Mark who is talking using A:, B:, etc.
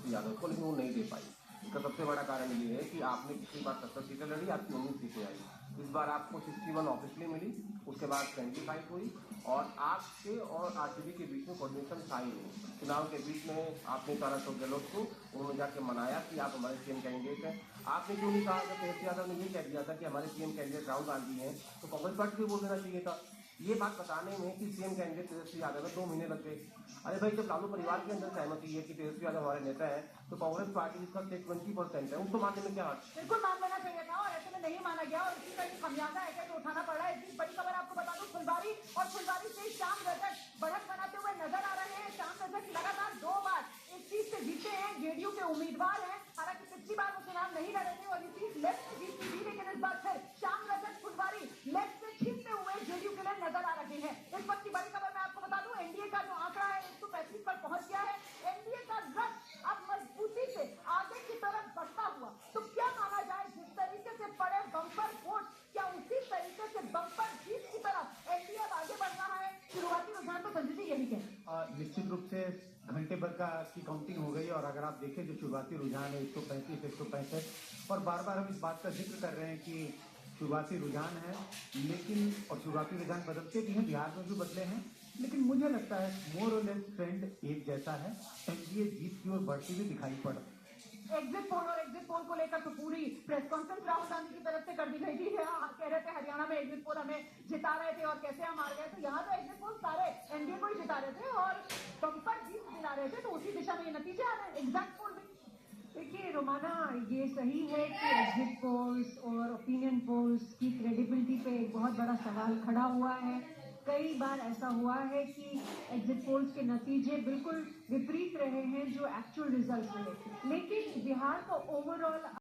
A: तेजस्वी यादव को, लेकिन वो नहीं दे पाई। इसका सबसे बड़ा कारण ये है कि आपने पिछली बार 70 सीटें लड़ी, आपकी 19 सीटें आई। इस बार आपको 61 ऑफिशियली मिली, उसके बाद 75 हुई, और आपके और आरजेडी के बीच में कोऑर्डिनेशन था ही नहीं। चुनाव के बीच में आपने तारा चौक गहलोत को उन्होंने जाके मनाया कि आप हमारे सीएम कैंडिडेट हैं। आपने क्यों नहीं कहा? जब तेजस्वी यादव ने ये कह दिया था कि हमारे सीएम कैंडिडेट राहुल गांधी हैं, तो कांग्रेस पार्टी को बोल देना चाहिए था। ये बात बताने में कि सीएम कैंडिडेट तेजस्वी यादव है 2 महीने लग गए। अरे भाई, जब लालू परिवार के अंदर सहमति है कि तेजस्वी यादव हमारे नेता है, तो कांग्रेस पार्टी जिसका 20% है उसको मानने में क्या हर्ज?
B: बिल्कुल मान लेना चाहिए था, और ऐसे में नहीं माना गया, और इसी का खमियाजा है कि उठाना पड़ रहा है। इतनी बड़ी खबर आपको बता दूं, फुलबारी और फुलबारी से श्याम रजक बढ़त बनाते हुए नजर आ रहे हैं। श्याम रजक लगातार 2 बार इस सीट से जीते हैं, जेडीयू के उम्मीदवार हैं। हालांकि पिछली बार वो चुनाव नहीं लड़े थे और ये सीट लेफ्ट से जीती थी, लेकिन इस बार फिर श्याम रजक फुलबारी लेफ्ट से छीनते हुए जेडीयू के लिए नजर आ रहे हैं। इस वक्त की बड़ी खबर मैं आपको बता दूं, एनडीए का जो आंकड़ा है 135 पर पहुंच गया है। एनडीए का रथ अब मजबूती से आगे की तरफ बढ़ता हुआ, तो क्या माना जाए, जिस तरीके से पड़े बम्पर वोट, क्या उसी तरीके से बम्पर जीत की तरफ एनडीए अब आगे बढ़ रहा है? शुरुआती रुझान तो संजय जी यही कहें।
C: निश्चित रूप से घंटे भर की काउंटिंग हो गई, और अगर आप देखें जो शुरुआती रुझान है 135, 165, और बार बार हम इस बात का जिक्र कर रहे हैं कि शुरुआती रुझान है, लेकिन और शुरुआती रुझान बदलते भी हैं, बिहार में भी बदले हैं, लेकिन मुझे लगता है मोर और लेस ट्रेंड एक जैसा है। एनडीए जीत की ओर बढ़ती हुई दिखाई पड़ रही है।
B: एग्जिट पोल और एग्जिट पोल को लेकर तो पूरी प्रेस कॉन्फ्रेंस राहुल गांधी की तरफ से कर दी गई थी। कह रहे थे हरियाणा में एग्जिट पोल हमें जिता रहे थे और कैसे हम हार गए, तो यहाँ तो एग्जिट पोल सारे एनडीए को ही जिता रहे थे और बम्पर जीत दिला रहे थे, तो उसी दिशा में ये नतीजे आ रहे हैं एग्जैक्ट पोल में।
D: देखिए रोमाना, ये सही है कि एग्जिट पोल्स और ओपिनियन पोल्स की क्रेडिबिलिटी पे एक बहुत बड़ा सवाल खड़ा हुआ है। कई बार ऐसा हुआ है कि एग्जिट पोल्स के नतीजे बिल्कुल विपरीत रहे हैं जो एक्चुअल रिजल्ट रहे, लेकिन बिहार को ओवरऑल